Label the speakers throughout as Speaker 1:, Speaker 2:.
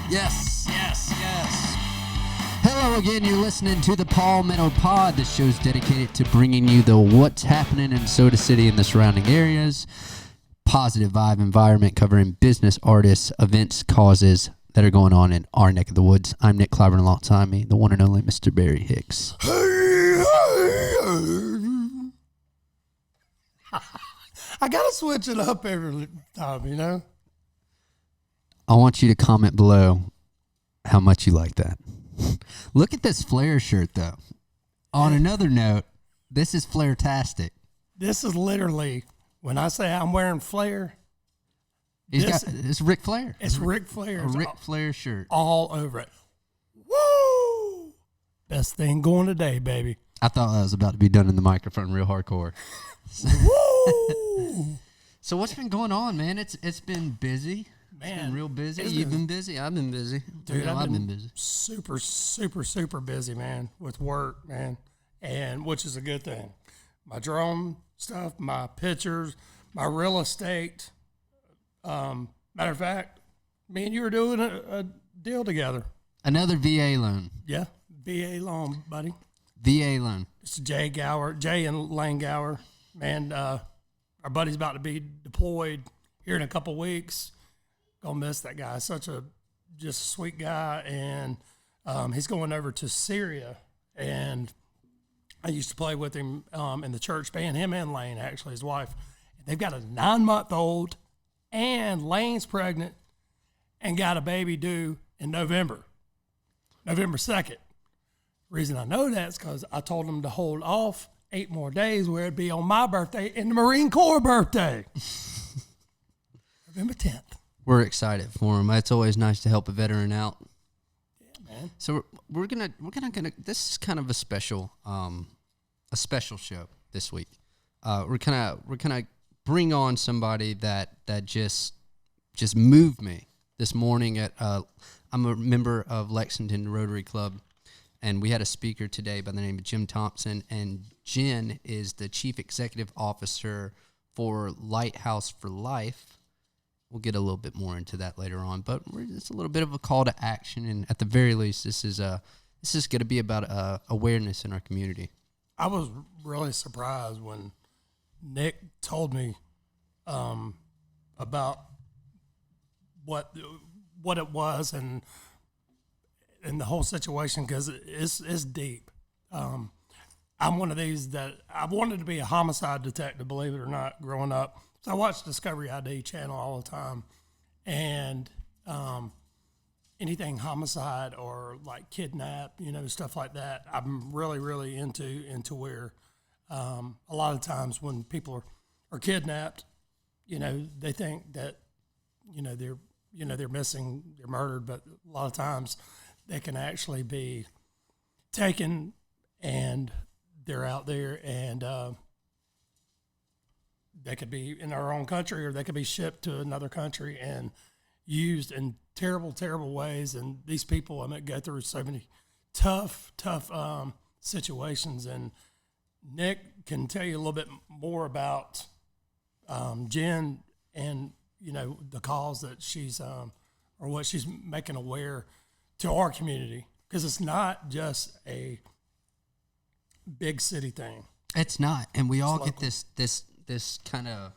Speaker 1: Yes, yes, yes. Hello again, you're listening to the Palmetto Pod. This show is dedicated to bringing you the what's happening in Soda City and the surrounding areas. Positive vibe environment covering business, artists, events, causes that are going on in our neck of the woods. I'm Nick Clyburn, alongside me, the one and only Mr. Barry Hicks.
Speaker 2: I gotta switch it up every time, you know?
Speaker 1: I want you to comment below how much you like that. Look at this Flair shirt, though. On another note, this is Flair-tastic.
Speaker 2: This is literally, when I say I'm wearing Flair,
Speaker 1: It's Ric Flair.
Speaker 2: It's Ric Flair.
Speaker 1: A Ric Flair shirt.
Speaker 2: All over it. Woo! Best thing going today, baby.
Speaker 1: I thought that was about to be done in the microphone real hardcore.
Speaker 2: Woo!
Speaker 1: So what's been going on, man? It's been busy.
Speaker 2: Man,
Speaker 1: it's been real busy. You've been busy. I've been busy.
Speaker 2: Dude,
Speaker 1: I've been busy.
Speaker 2: Super busy, man, with work, man, and which is a good thing. My drone stuff, my pictures, my real estate. Matter of fact, me and you were doing a deal together.
Speaker 1: Another VA loan.
Speaker 2: Yeah, VA loan, buddy.
Speaker 1: VA loan.
Speaker 2: It's Jay and Lane Gower. Man, our buddy's about to be deployed here in a couple weeks. Gonna miss that guy. Such a just sweet guy, and he's going over to Syria. And I used to play with him in the church band. Him and Lane, actually, his wife. They've got a 9-month-old, and Lane's pregnant, and got a baby due in November 2nd. Reason I know that is because I told him to hold off 8 more days, where it'd be on my birthday and the Marine Corps birthday, November 10th.
Speaker 1: We're excited for him. It's always nice to help a veteran out.
Speaker 2: Yeah, man.
Speaker 1: So we're gonna this is kind of a special show this week. We're gonna bring on somebody that just moved me this morning at I'm a member of Lexington Rotary Club, and we had a speaker today by the name of Jen Thompson, and Jen is the Chief Executive Officer for Lighthouse for Life. We'll get a little bit more into that later on, but it's a little bit of a call to action, and at the very least, this is going to be about awareness in our community.
Speaker 2: I was really surprised when Nick told me about what it was and the whole situation, because it's deep. I'm one of these that I wanted to be a homicide detective, believe it or not, growing up. So I watch Discovery ID channel all the time, and anything homicide or like kidnap, stuff like that, I'm really into where a lot of times when people are kidnapped, they think that they're missing, they're murdered, but a lot of times they can actually be taken and they're out there, and they could be in our own country, or they could be shipped to another country and used in terrible ways. And these people, go through so many tough situations. And Nick can tell you a little bit more about Jen and, the cause that she's, or what she's making aware to our community. Because it's not just a big city thing.
Speaker 1: It's not. And we all get this kind of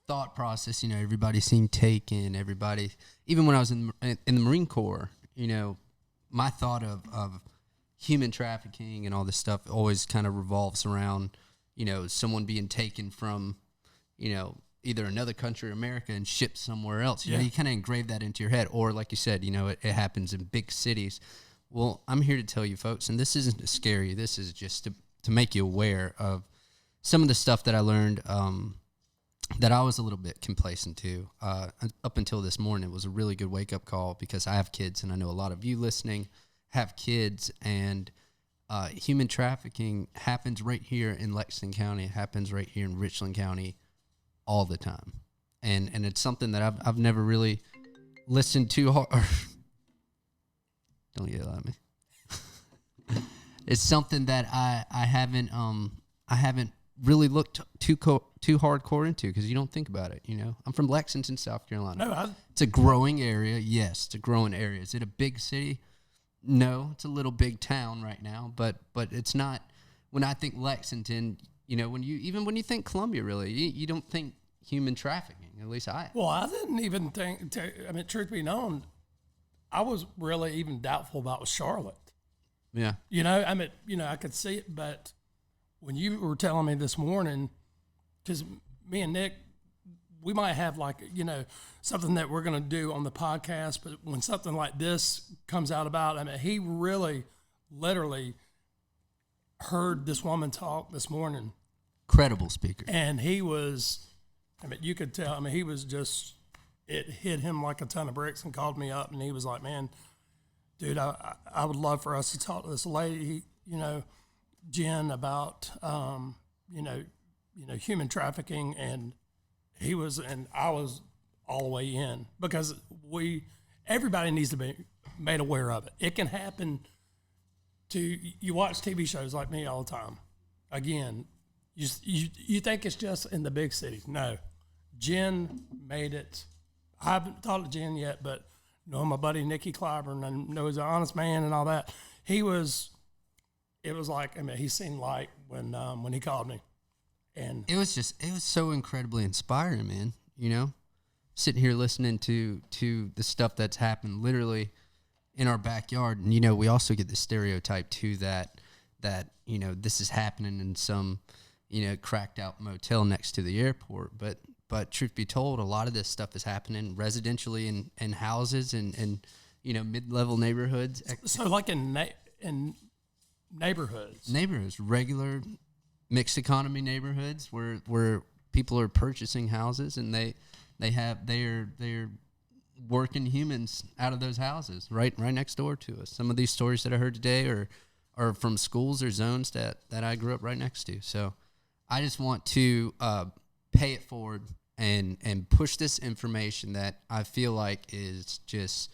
Speaker 1: thought process, everybody seemed taken, everybody, even when I was in the Marine Corps, my thought of human trafficking and all this stuff always kind of revolves around, someone being taken from, either another country or America and shipped somewhere else. You kind of engrave that into your head. Or like you said, it happens in big cities. Well, I'm here to tell you folks, and this isn't scary, this is just to make you aware of some of the stuff that I learned that I was a little bit complacent to. Up until this morning, it was a really good wake-up call, because I have kids, and I know a lot of you listening have kids, and human trafficking happens right here in Lexington County. It happens right here in Richland County all the time. And it's something that I've never really listened to hard. Don't yell at me. It's something that I haven't really look too hardcore into because you don't think about it. I'm from Lexington, South Carolina.
Speaker 2: No,
Speaker 1: it's a growing area. Yes, it's a growing area. Is it a big city? No, it's a little big town right now, but it's not. When I think Lexington, when you think Columbia, really, you don't think human trafficking. At least I.
Speaker 2: Well, I didn't even think. Truth be known, I was really even doubtful about Charlotte.
Speaker 1: Yeah.
Speaker 2: I could see it, but when you were telling me this morning, because me and Nick, we might have something that we're going to do on the podcast, but when something like this comes out about, he really, literally heard this woman talk this morning.
Speaker 1: Credible speaker.
Speaker 2: And he was, you could tell, he was just, it hit him like a ton of bricks and called me up and he was like, man, dude, I would love for us to talk to this lady, Jen, about, human trafficking. And I was all the way in because everybody needs to be made aware of it. It can happen you watch TV shows like me all the time. Again, you think it's just in the big cities. No. Jen made it. I haven't talked to Jen yet, but my buddy Nicky Clyburn, and he's an honest man and all that. It was like, he's seen light when he called me. And
Speaker 1: it was so incredibly inspiring, man. Sitting here listening to the stuff that's happened literally in our backyard. And, we also get the stereotype too that this is happening in some, cracked out motel next to the airport. But truth be told, a lot of this stuff is happening residentially in houses and mid-level neighborhoods.
Speaker 2: So like in neighborhoods,
Speaker 1: regular mixed economy neighborhoods where people are purchasing houses and they're working humans out of those houses right next door to us. Some of these stories that I heard today are from schools or zones that I grew up right next to. So I just want to pay it forward and push this information that I feel like is just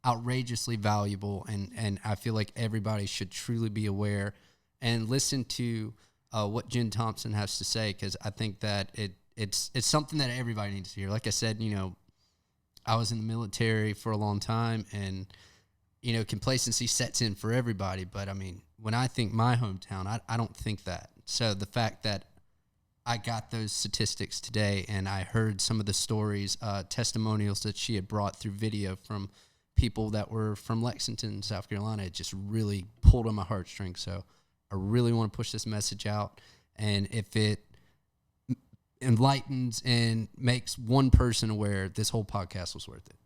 Speaker 1: outrageously valuable, and I feel like everybody should truly be aware and listen to what Jen Thompson has to say, because I think that it's something that everybody needs to hear. Like I said, I was in the military for a long time, and complacency sets in for everybody. But when I think my hometown, I don't think that. So the fact that I got those statistics today, and I heard some of the stories, testimonials that she had brought through video from people that were from Lexington, South Carolina, it just really pulled on my heartstrings. So I really want to push this message out, and if it enlightens and makes one person aware, this whole podcast was worth it.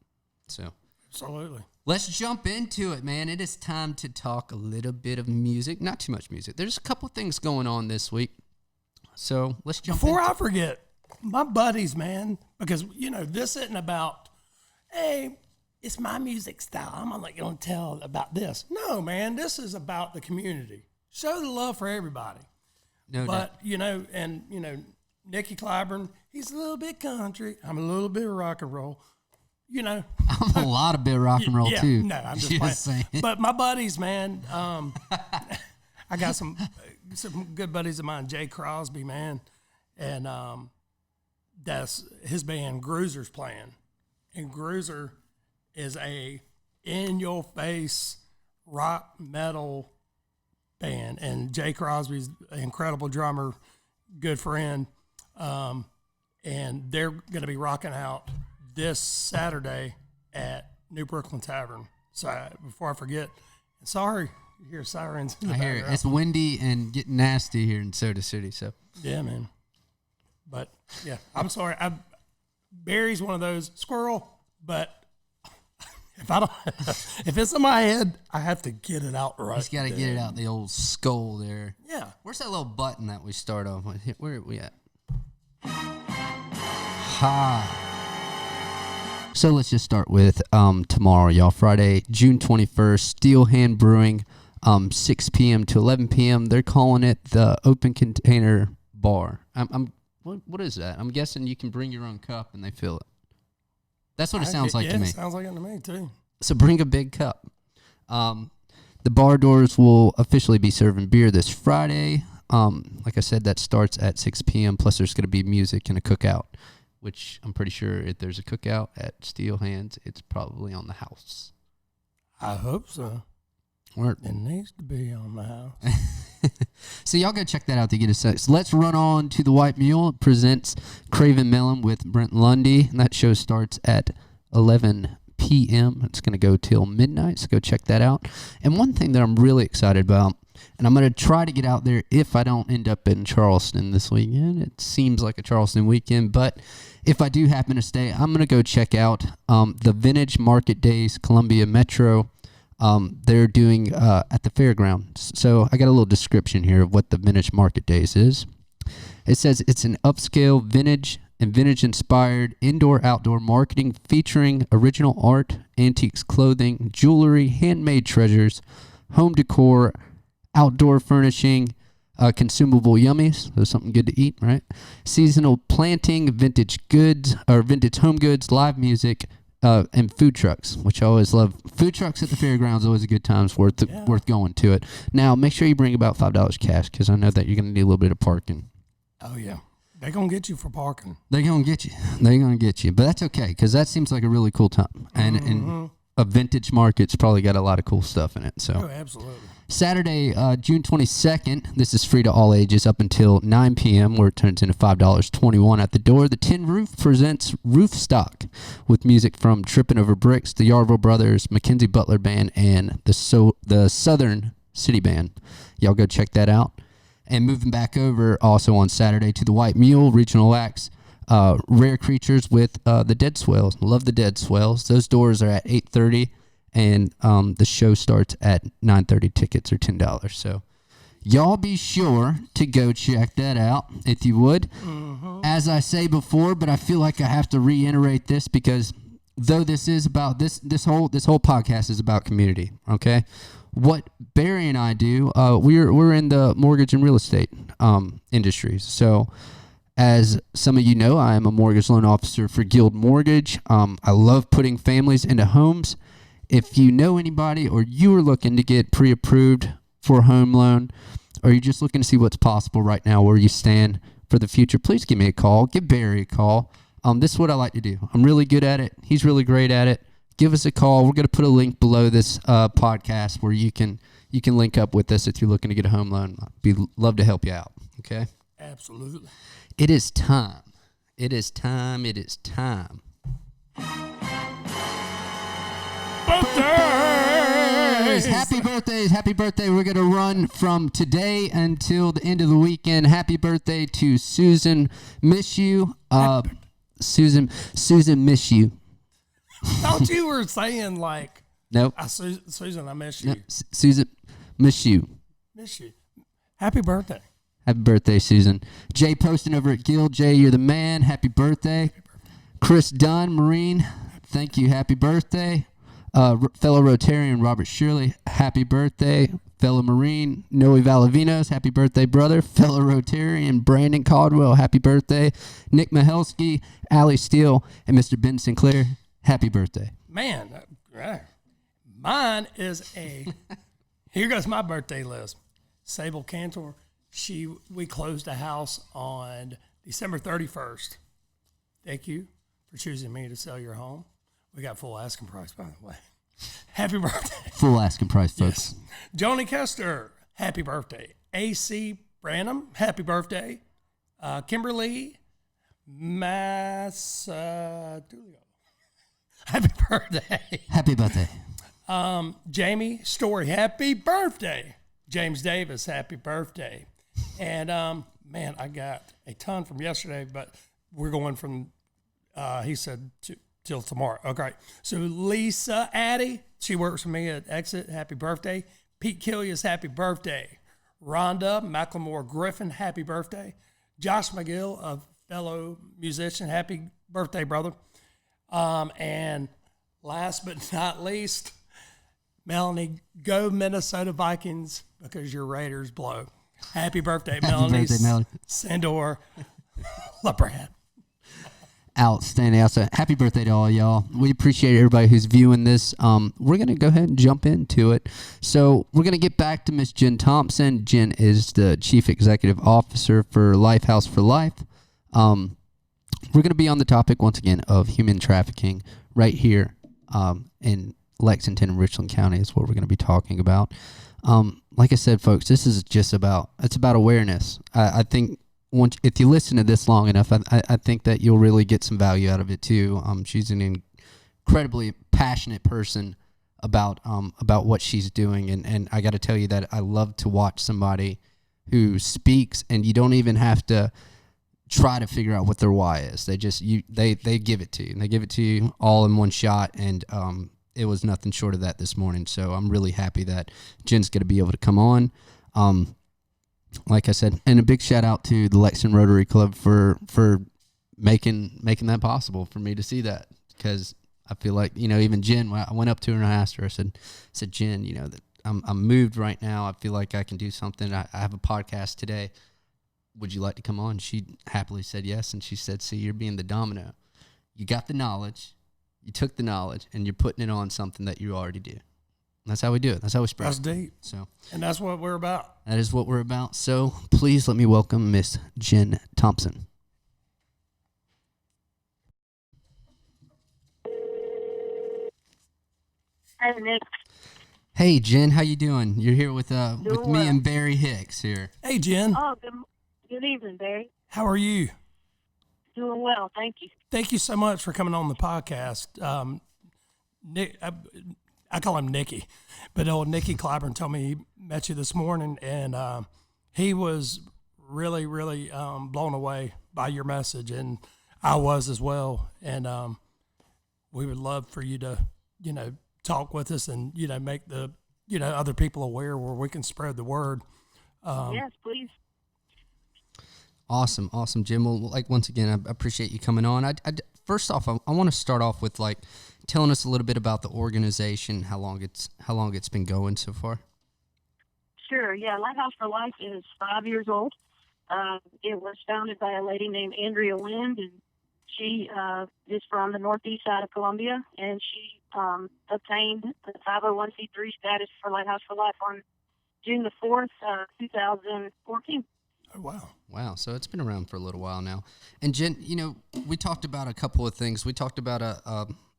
Speaker 1: So
Speaker 2: absolutely.
Speaker 1: Let's jump into it, man. It is time to talk a little bit of music. Not too much music. There's a couple things going on this week. So let's jump
Speaker 2: Before I forget, my buddies, man, because, this isn't about, hey, it's my music style. I'm not going to tell about this. No, man, this is about the community. Show the love for everybody.
Speaker 1: No doubt.
Speaker 2: But, Nicky Clyburn, he's a little bit country. I'm a little bit rock and roll.
Speaker 1: I'm a lot of bit rock and roll too.
Speaker 2: No, I'm just playing. But my buddies, man, I got some good buddies of mine, Jay Crosby, man, and that's his band Gruiser's playing, and Gruiser is a in-your-face rock metal band, and Jay Crosby's an incredible drummer, good friend, and they're going to be rocking out this Saturday at New Brooklyn Tavern. So before I forget, sorry, you hear sirens in the
Speaker 1: I hear
Speaker 2: background.
Speaker 1: It's windy and getting nasty here in Soda City. So
Speaker 2: yeah, man. But yeah, I'm sorry. Barry's one of those squirrel, but if it's in my head, I have to get it out right.
Speaker 1: Just got to get it out, the old skull there.
Speaker 2: Yeah.
Speaker 1: Where's that little button that we start off with? Where are we at? Ha. So let's just start with tomorrow, y'all. Friday, June 21st, Steel Hand Brewing, 6 p.m. to 11 p.m. They're calling it the Open Container Bar. What is that? I'm guessing you can bring your own cup and they fill it. That's what it sounds like to me.
Speaker 2: Yeah, it sounds like it to me, too.
Speaker 1: So bring a big cup. The bar doors will officially be serving beer this Friday. Like I said, that starts at 6 p.m. Plus, there's going to be music and a cookout, which I'm pretty sure if there's a cookout at Steel Hands, it's probably on the house.
Speaker 2: I hope so. It needs to be on the house.
Speaker 1: So y'all go check that out to get a sense. So let's run on to the White Mule. It presents Craven Mellon with Brent Lundy. And that show starts at 11 p.m. It's going to go till midnight, so go check that out. And one thing that I'm really excited about, and I'm going to try to get out there if I don't end up in Charleston this weekend. It seems like a Charleston weekend, but if I do happen to stay, I'm going to go check out the Vintage Market Days, Columbia Metro. They're doing at the fairgrounds. So I got a little description here of what the Vintage Market Days is. It says it's an upscale vintage and vintage-inspired indoor-outdoor marketing featuring original art, antiques clothing, jewelry, handmade treasures, home decor, outdoor furnishing, consumable yummies, so something good to eat, right? Seasonal planting, vintage goods, or vintage home goods, live music, and food trucks, which I always love. Food trucks at the fairgrounds always a good time. It's worth going to it. Now, make sure you bring about $5 cash because I know that you're going to need a little bit of parking.
Speaker 2: Oh, yeah. They're going to get you for parking.
Speaker 1: They're going to get you. But that's okay because that seems like a really cool time. And a vintage market's probably got a lot of cool stuff in it. So.
Speaker 2: Oh, absolutely.
Speaker 1: Saturday, June 22nd, this is free to all ages up until 9 p.m. where it turns into $5.21 at the door. The Tin Roof presents Roof Stock with music from Trippin' Over Bricks, the Yarville Brothers, Mackenzie Butler Band, and the Southern City Band. Y'all go check that out. And moving back over also on Saturday to the White Mule, regional acts, Rare Creatures with the Dead Swells. Love the Dead Swells. Those doors are at 8:30. And the show starts at 9:30. Tickets are $10. So y'all be sure to go check that out if you would. Mm-hmm. As I say before, but I feel like I have to reiterate this because though this is about this whole podcast is about community. Okay, what Barry and I do, we're in the mortgage and real estate industries. So as some of you know, I am a mortgage loan officer for Guild Mortgage. I love putting families into homes. If you know anybody or you are looking to get pre-approved for a home loan or you're just looking to see what's possible right now where you stand for the future, please give me a call. Give Barry a call. This is what I like to do. I'm really good at it. He's really great at it. Give us a call. We're going to put a link below this podcast where you can link up with us if you're looking to get a home loan. Love to help you out. Okay?
Speaker 2: Absolutely.
Speaker 1: It is time. It is time. It is time.
Speaker 2: Birthdays!
Speaker 1: Happy birthdays. Happy birthday. We're going to run from today until the end of the weekend. Happy birthday to Susan. Miss you. Susan, miss you.
Speaker 2: Thought you were saying like,
Speaker 1: nope.
Speaker 2: Susan, I miss you.
Speaker 1: Nope. Susan, miss you.
Speaker 2: Miss you. Happy birthday.
Speaker 1: Happy birthday, Susan. Jay posting over at Guild. Jay, you're the man. Happy birthday. Chris Dunn, Marine. Thank you. Happy birthday. Fellow Rotarian Robert Shirley, happy birthday. Fellow Marine Noe Valavinos, happy birthday, brother. Fellow Rotarian Brandon Caldwell, happy birthday. Nick Mahelski, Allie Steele, and Mr. Ben Sinclair, happy birthday.
Speaker 2: Man, mine is here goes my birthday list. Sable Cantor, we closed a house on December 31st. Thank you for choosing me to sell your home. We got full asking price, by the way. Happy birthday.
Speaker 1: Full asking price, folks.
Speaker 2: Yes. Joni Kester, happy birthday. A.C. Branham, happy birthday. Kimberly Massadulio, happy birthday.
Speaker 1: Happy birthday.
Speaker 2: Jamie Story, happy birthday. James Davis, happy birthday. And, man, I got a ton from yesterday, but we're going from, he said, till tomorrow. Okay. So Lisa Addy, she works for me at Exit. Happy birthday. Pete Killius, happy birthday. Rhonda McLemore Griffin, happy birthday. Josh McGill, a fellow musician, happy birthday, brother. And last but not least, Melanie, go Minnesota Vikings because your Raiders blow. Happy birthday, Melanie.
Speaker 1: Happy birthday, Melanie.
Speaker 2: Sandor LeBrand.
Speaker 1: Outstanding. Happy birthday to all y'all. We appreciate everybody who's viewing this. We're going to go ahead and jump into it. So we're going to get back to Miss Jen Thompson. Jen is the Chief Executive Officer for Lifehouse for Life. We're going to be on the topic once again of human trafficking right here in Lexington and Richland County is what we're going to be talking about. Like I said, folks, this is just about awareness. I think if you listen to this long enough, I think that you'll really get some value out of it too. She's an incredibly passionate person about what she's doing, and I got to tell you that I love to watch somebody who speaks, and you don't even have to try to figure out what their why is. They just they give it to you, and they give it to you all in one shot, and it was nothing short of that this morning. So I'm really happy that Jen's going to be able to come on. Like I said, and a big shout out to the Lexington Rotary Club for making that possible for me to see that, because I feel like, even Jen, when I went up to her and I asked her, I said, Jen, that I'm moved right now. I feel like I can do something. I have a podcast today. Would you like to come on? She happily said yes, and she said, see, you're being the domino. You got the knowledge, you took the knowledge, and you're putting it on something that you already do. That's how we do it. That's how we spread.
Speaker 2: That's deep. And that's what we're about.
Speaker 1: That is what we're about. So please let me welcome Miss Jen Thompson.
Speaker 3: Hey, Nick.
Speaker 1: Hey, Jen, how you doing? You're here with me
Speaker 3: well.
Speaker 1: and Barry Hicks here.
Speaker 2: Hey, Jen.
Speaker 3: Oh, good evening, Barry.
Speaker 2: How are you?
Speaker 3: Doing well, thank you.
Speaker 2: Thank you so much for coming on the podcast. Nick, I call him Nicky, but old Nicky Clyburn told me he met you this morning, and he was really, really blown away by your message, and I was as well. And we would love for you to, talk with us and, make the, other people aware where we can spread the word.
Speaker 3: Yes, please.
Speaker 1: Awesome, Jim. Well, once again, I appreciate you coming on. First off, I want to start off with telling us a little bit about the organization, how long it's been going so far.
Speaker 3: Sure. Yeah, Lighthouse for Life is 5 years old. It was founded by a lady named Andrea Lind, and she is from the northeast side of Columbia, and she obtained the 501c3 status for Lighthouse for Life on June the 4th, 2014.
Speaker 2: Oh, wow.
Speaker 1: Wow. So it's been around for a little while now. And Jen, we talked about a couple of things. We talked about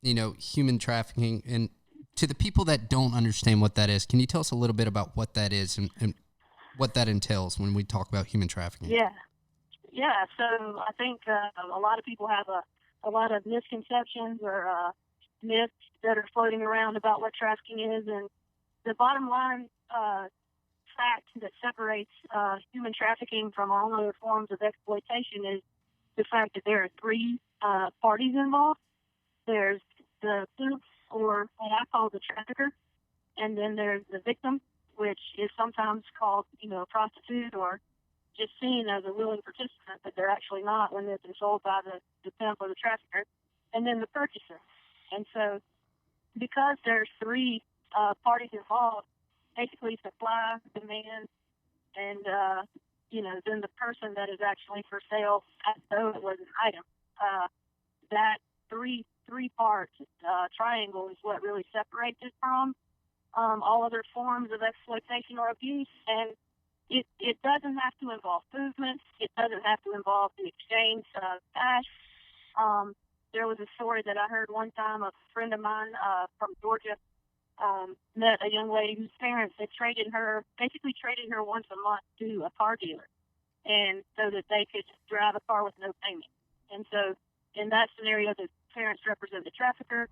Speaker 1: human trafficking, and to the people that don't understand what that is, can you tell us a little bit about what that is and what that entails when we talk about human trafficking?
Speaker 3: Yeah. So I think a lot of people have a lot of misconceptions or myths that are floating around about what trafficking is, and the bottom line fact that separates human trafficking from all other forms of exploitation is the fact that there are three parties involved. There's the pimp, or what I call the trafficker, and then there's the victim, which is sometimes called, a prostitute, or just seen as a willing participant, but they're actually not when they're controlled by the pimp or the trafficker, and then the purchaser. And so because there's three parties involved, basically supply, demand, and, then the person that is actually for sale as though it was an item. That three-part triangle is what really separates it from all other forms of exploitation or abuse. And it doesn't have to involve movement. It doesn't have to involve the exchange of cash. There was a story that I heard one time. A friend of mine from Georgia met a young lady whose parents had traded her once a month to a car dealer, and so that they could drive a car with no payment. And so in that scenario, the parents represent the trafficker.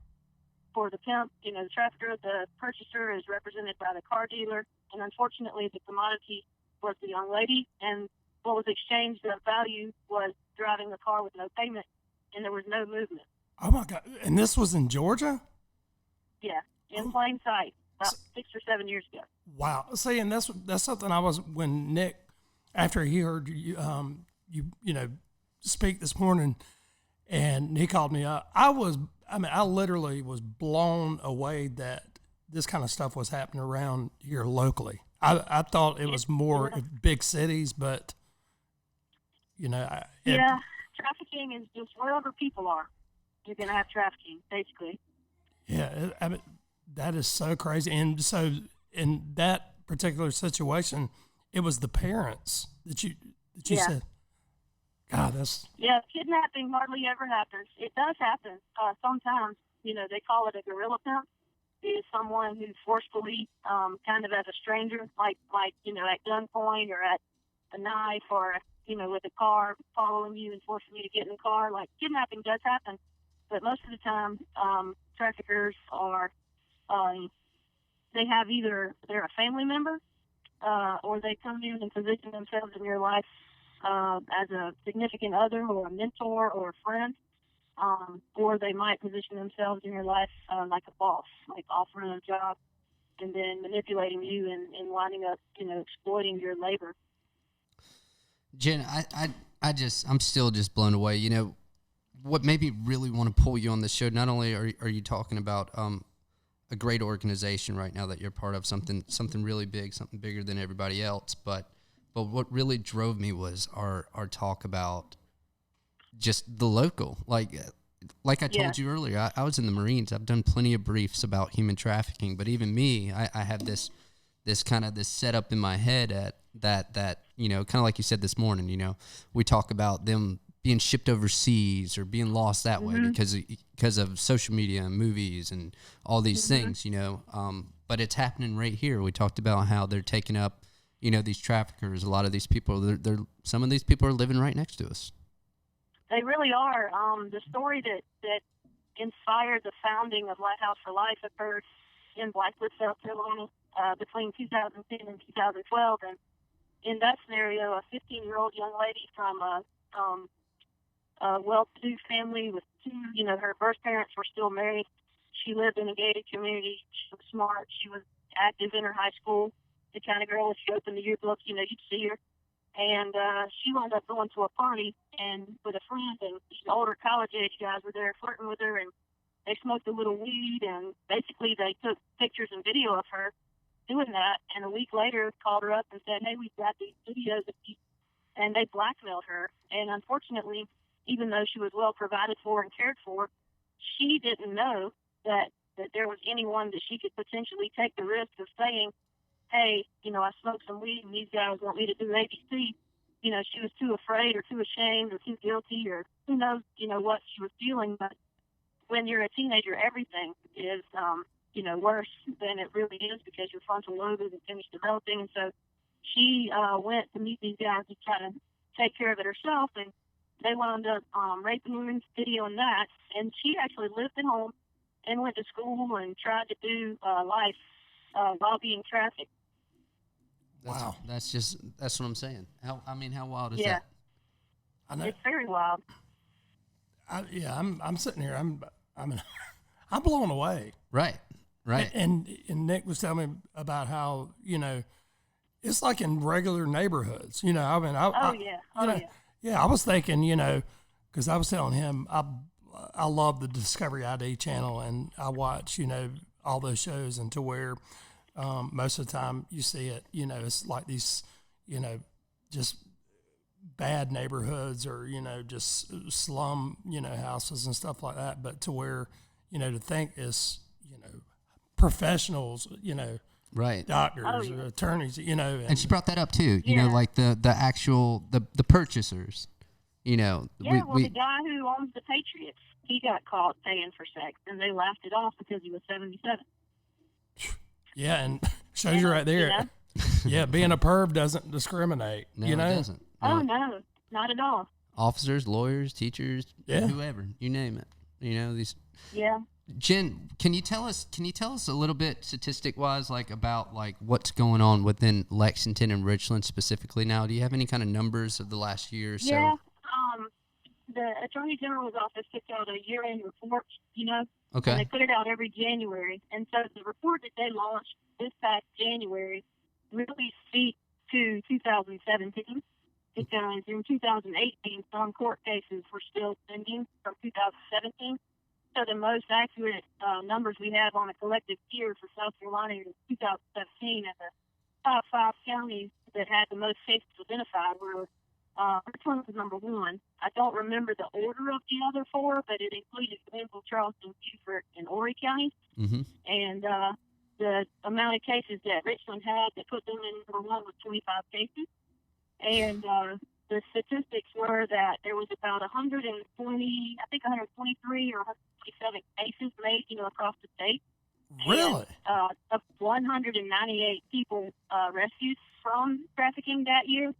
Speaker 3: For the pimp, the trafficker, the purchaser is represented by the car dealer, and unfortunately the commodity was the young lady, and what was exchanged of value was driving the car with no payment, and there was no movement.
Speaker 2: Oh my God. And this was in Georgia?
Speaker 3: Yeah. In plain sight, about 6 or 7 years ago.
Speaker 2: Wow. See, and that's something when Nick, after he heard you, speak this morning, and he called me up, I literally was blown away that this kind of stuff was happening around here locally. I thought it was more big cities, but,
Speaker 3: yeah. trafficking is just wherever people are, you're going to have trafficking, basically.
Speaker 2: Yeah, I mean, that is so crazy. And so in that particular situation, it was the parents that you
Speaker 3: Yeah.
Speaker 2: said, God, that's
Speaker 3: Yeah, kidnapping hardly ever happens. It does happen sometimes. They call it a guerrilla pimp. It is someone who forcefully, kind of as a stranger, like at gunpoint or at a knife or with a car following you and forcing you to get in the car. Like kidnapping does happen, but most of the time, traffickers are they have either they're a family member or they come in and position themselves in your life as a significant other or a mentor or a friend, or they might position themselves in your life like a boss, like offering a job and then manipulating you and winding up, exploiting your labor.
Speaker 1: Jen, I'm still just blown away. What made me really want to pull you on the show, not only are you talking about a great organization right now that you're part of, something really big, something bigger than everybody else, but what really drove me was our talk about just the local. Like I told you earlier, I was in the Marines. I've done plenty of briefs about human trafficking, but even me, I have this kind of this setup in my head at that kind of like you said this morning, we talk about them being shipped overseas or being lost that way because of social media and movies and all these things, but it's happening right here. We talked about how they're taking up, these traffickers. A lot of these people, some of these people are living right next to us.
Speaker 3: They really are. The story that inspired the founding of Lighthouse for Life occurred in Blackwood, South Carolina, between 2010 and 2012. And in that scenario, a 15-year-old young lady from a well-to-do family with two, her birth parents were still married. She lived in a gated community. She was smart. She was active in her high school. The kind of girl, if you open the yearbook, you'd see her. And she wound up going to a party and with a friend, and these older college-age guys were there flirting with her, and they smoked a little weed, and basically they took pictures and video of her doing that, and a week later called her up and said, hey, we've got these videos of you, and they blackmailed her. And unfortunately, even though she was well provided for and cared for, she didn't know that there was anyone that she could potentially take the risk of saying, hey, I smoked some weed and these guys want me to do ABC. She was too afraid or too ashamed or too guilty or who knows, what she was feeling. But when you're a teenager, everything is, worse than it really is because your frontal lobe isn't finished developing. And so she went to meet these guys to try to take care of it herself, and they wound up raping her and videoing that. And she actually lived at home and went to school and tried to do life while being trafficked.
Speaker 2: wow.
Speaker 1: That's what I'm saying. How wild is
Speaker 3: Yeah.
Speaker 1: that?
Speaker 2: I know.
Speaker 3: It's very wild.
Speaker 2: I'm sitting here. I'm blown away.
Speaker 1: Right.
Speaker 2: And Nick was telling me about how it's like in regular neighborhoods. Yeah. I was thinking, because I was telling him I love the Discovery ID channel, and I watch all those shows, and to where most of the time you see it, it's like these just bad neighborhoods or just slum houses and stuff like that, but to where to think is professionals,
Speaker 1: Right.
Speaker 2: doctors, or attorneys,
Speaker 1: And she brought that up too.
Speaker 3: Yeah.
Speaker 1: Like the actual the purchasers.
Speaker 3: The guy who owns the Patriots, he got caught paying for sex, and they laughed it off because he was 77.
Speaker 2: Yeah, and shows you right there. Yeah, being a perv doesn't discriminate.
Speaker 1: No, it doesn't.
Speaker 3: Oh no, not at all.
Speaker 1: Officers, lawyers, teachers, whoever, you name it. These.
Speaker 3: Yeah.
Speaker 1: Jen, can you tell us a little bit statistic wise, like about like what's going on within Lexington and Richland specifically now? Do you have any kind of numbers of the last year or so?
Speaker 3: Yeah. The Attorney General's office puts out a year-end report,
Speaker 1: Okay.
Speaker 3: and they put it out every January. And so the report that they launched this past January really speaks to 2017 because in 2018, some court cases were still pending from 2017. So the most accurate numbers we have on a collective year for South Carolina is 2017, and the top 5 counties that had the most cases identified were Richland was number one. I don't remember the order of the other four, but it included Glenville, Charleston, Beaufort, and Horry counties.
Speaker 1: Mm-hmm.
Speaker 3: And the amount of cases that Richland had that put them in number one was 25 cases. And the statistics were that there was about 123 or 127 cases made, across the state.
Speaker 2: Really?
Speaker 3: And, of 198 people rescued from trafficking that year,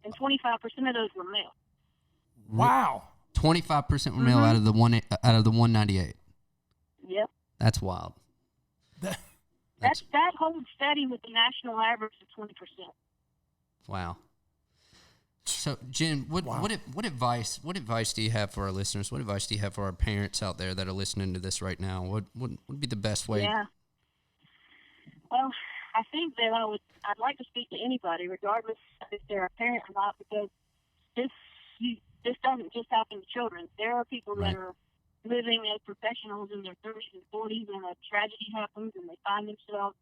Speaker 3: and 25% of those were male.
Speaker 2: Wow.
Speaker 1: 25% were male out of the 198.
Speaker 3: Yep.
Speaker 1: That's wild.
Speaker 3: That holds steady with the national average of 20%.
Speaker 1: Wow. So, Jen, what advice do you have for our listeners? What advice do you have for our parents out there that are listening to this right now? What would be the best way?
Speaker 3: Yeah. Well, I think that I'd like to speak to anybody, regardless if they're a parent or not, because this doesn't just happen to children. There are people that are living as professionals in their 30s and 40s, and a tragedy happens, and they find themselves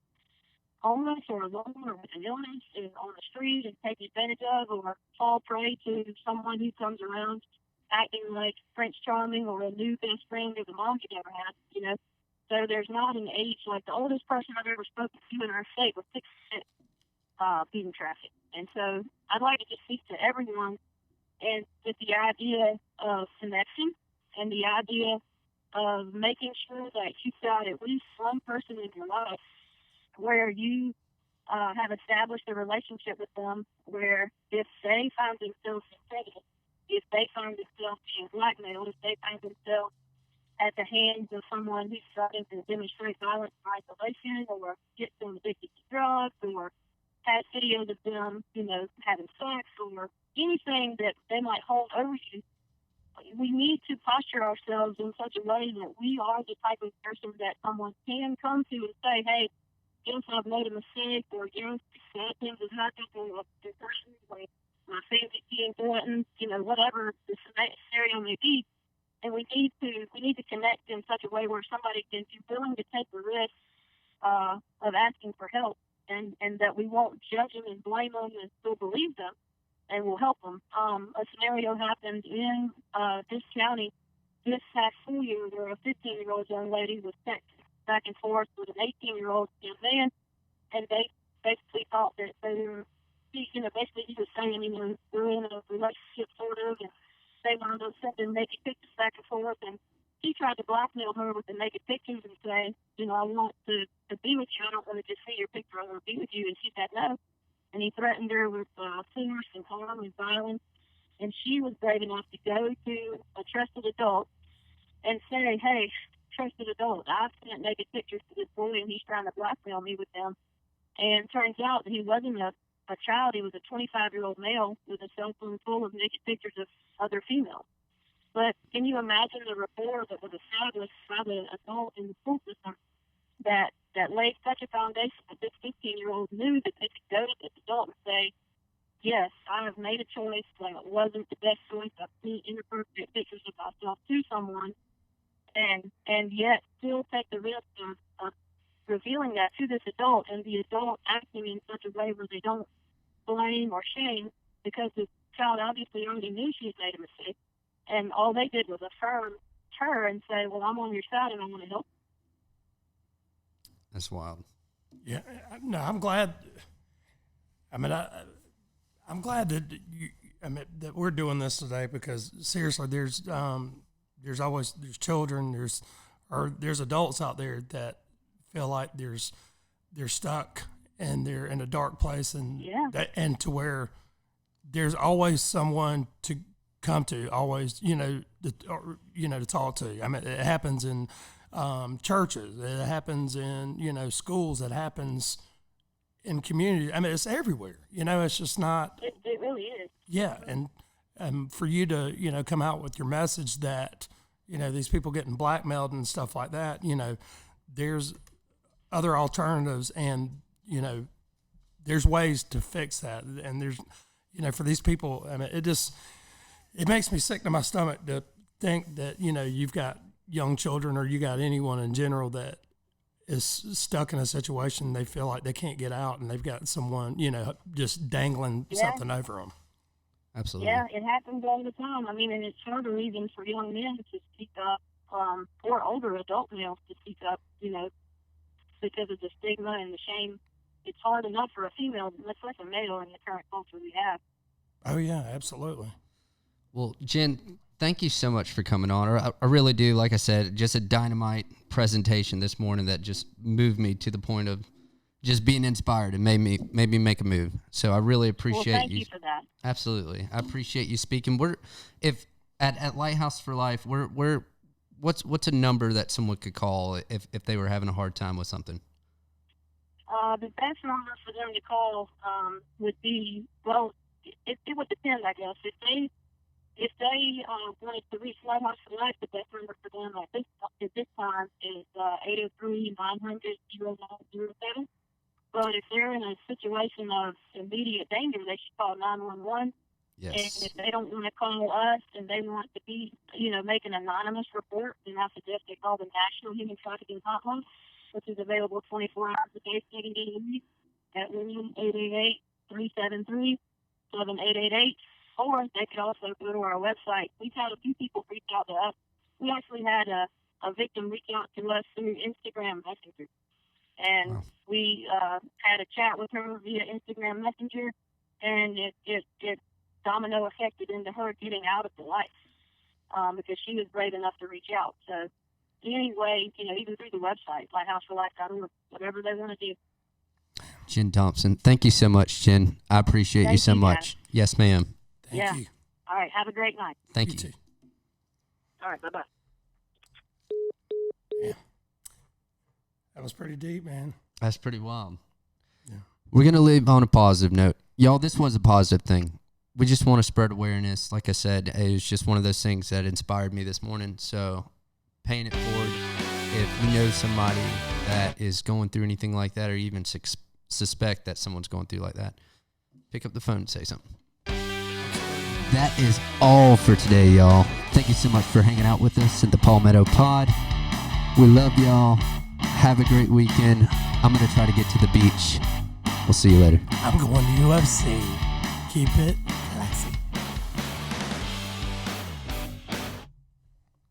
Speaker 3: homeless or alone or with an illness and on the street and taken advantage of, or fall prey to someone who comes around acting like Prince Charming or a new best friend or the mom you never had, So there's not an age, like the oldest person I've ever spoken to in our state was 66 being trafficked. And so I'd like to just speak to everyone and with the idea of connection and the idea of making sure that you've got at least one person in your life where you have established a relationship with them, where if they find themselves infected, if they find themselves being blackmailed, if they find themselves at the hands of someone who's starting to demonstrate violence or isolation, or get them addicted to drugs, or has videos of them, having sex, or anything that they might hold over you, we need to posture ourselves in such a way that we are the type of person that someone can come to and say, hey, yes, I've made a mistake, or yes, bad things have happened to a person, like my family being threatened, whatever the scenario may be. And we need to connect in such a way where somebody can be willing to take the risk of asking for help, and that we won't judge them and blame them and still believe them, and we'll help them. A scenario happened in this county this past school year where a 15-year-old young lady was texting back and forth with an 18-year-old young man, and they basically thought that they were, basically he was saying, we're in a relationship sort of, and they wound up sending naked pictures back and forth, and he tried to blackmail her with the naked pictures and say, I want to be with you. I don't want to just see your picture. I want to be with you. And she said no. And he threatened her with force and harm and violence. And she was brave enough to go to a trusted adult and say, hey, trusted adult, I've sent naked pictures to this boy, and he's trying to blackmail me with them. And turns out that he wasn't a child. He was a 25-year-old male with a cell phone full of naked pictures of other females. But can you imagine the rapport that was established by the adult in the school system that laid such a foundation that this 15-year-old knew that they could go to this adult and say, yes, I have made a choice that wasn't the best choice. I've seen inappropriate pictures of myself to someone, and yet still take the risk of revealing that to this adult, and the adult acting in such a way where they don't blame or shame, because the child obviously already knew she had made a mistake, and all they did was affirm her and say, well, I'm on your side and I want to help.
Speaker 1: That's wild.
Speaker 2: Yeah, no, I'm glad. I'm glad that that we're doing this today, because seriously, there's children, there's adults out there that feel like they're stuck and they're in a dark place, and and to where there's always someone to come to, always to talk to. It happens in churches, it happens in schools, it happens in community. It's everywhere. It's just not.
Speaker 3: It really is.
Speaker 2: Yeah, and for you to come out with your message that these people getting blackmailed and stuff like that. There's other alternatives, and there's ways to fix that. And there's for these people, it makes me sick to my stomach to think that you've got young children, or you got anyone in general that is stuck in a situation they feel like they can't get out, and they've got someone just dangling something over them.
Speaker 1: Absolutely.
Speaker 3: Yeah, it happens all the time. I mean, and it's harder even for young men to speak up, or older adult males to speak up, because of the stigma and the shame. It's hard enough for a female, much less a male in the current culture we have.
Speaker 2: Oh, yeah, absolutely.
Speaker 1: Well, Jen, thank you so much for coming on. I really do. Like I said, just a dynamite presentation this morning that just moved me to the point of just being inspired and made me make a move. So I really appreciate
Speaker 3: Thank you for that.
Speaker 1: Absolutely, I appreciate you speaking. If at Lighthouse for Life, what's a number that someone could call if they were having a hard time with something?
Speaker 3: The best number for them to call would be, well, it would depend, I guess. If they wanted to reach Lighthouse for Life, the best number for them at this time is 803-900-0907. But if they're in a situation of immediate danger, they should call 911.
Speaker 1: Yes.
Speaker 3: And if they don't want to call us and they want to be, make an anonymous report, then I suggest they call the National Human Trafficking Hotline, which is available 24 hours a day, 7 days a week at 1-888-373-7888. Or they could also go to our website. We've had a few people reach out to us. We actually had a victim reach out to us through Instagram Messenger. And we had a chat with her via Instagram Messenger, and it domino affected into her getting out of the life because she was brave enough to reach out. So anyway, even through the website, lighthouse4life.org, whatever they want to do.
Speaker 1: Jen Thompson, thank you so much, Jen. I appreciate you so much. Yes, ma'am.
Speaker 2: Thank you.
Speaker 3: All right. Have a great night.
Speaker 1: Thank you.
Speaker 2: Too.
Speaker 3: All right. Bye-bye.
Speaker 2: Yeah. That was pretty deep, man.
Speaker 1: That's pretty wild.
Speaker 2: Yeah.
Speaker 1: We're going to leave on a positive note. Y'all, this was a positive thing. We just want to spread awareness. Like I said, it was just one of those things that inspired me this morning. So paying it forward, if you know somebody that is going through anything like that or even suspect that someone's going through like that, pick up the phone and say something. That is all for today, y'all. Thank you so much for hanging out with us at the Palmetto Pod. We love y'all. Have a great weekend. I'm going to try to get to the beach. We'll see you later.
Speaker 2: I'm going to UFC. Keep it classy.